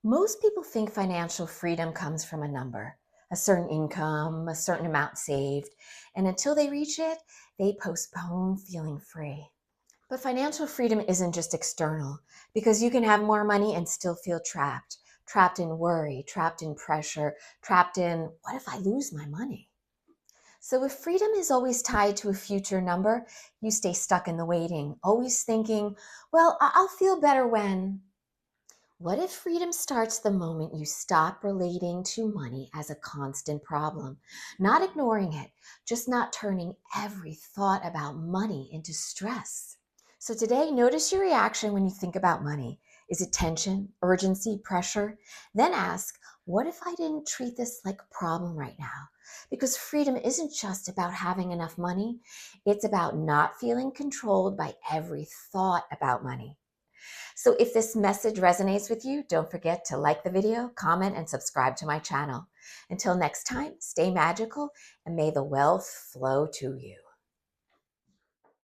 Most people think financial freedom comes from a number, a certain income, a certain amount saved, and until they reach it, they postpone feeling free. But financial freedom isn't just external, because you can have more money and still feel trapped, trapped in worry, trapped in pressure, trapped in, what if I lose my money? So if freedom is always tied to a future number, you stay stuck in the waiting, always thinking, well, I'll feel better when. What if freedom starts the moment you stop relating to money as a constant problem? Not ignoring it, just not turning every thought about money into stress. So today, notice your reaction when you think about money. Is it tension, urgency, pressure? Then ask, what if I didn't treat this like a problem right now? Because freedom isn't just about having enough money, it's about not feeling controlled by every thought about money. So if this message resonates with you, don't forget to like the video, comment, and subscribe to my channel. Until next time, stay magical and may the wealth flow to you.